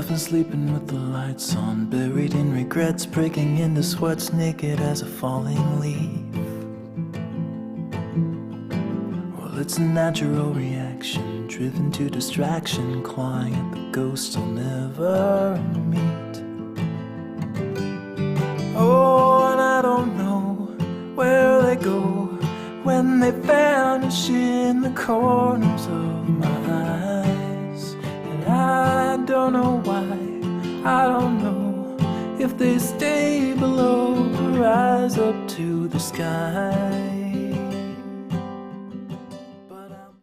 Often sleeping with the lights on, buried in regrets, breaking into sweats, naked as a falling leaf. Well, it's a natural reaction, driven to distraction, clawing at the ghosts I'll never meet. Oh, and I don't know where they go when they vanish in the corners of my eyes. And I don't know why, I don't know if they stay below or rise up to the sky.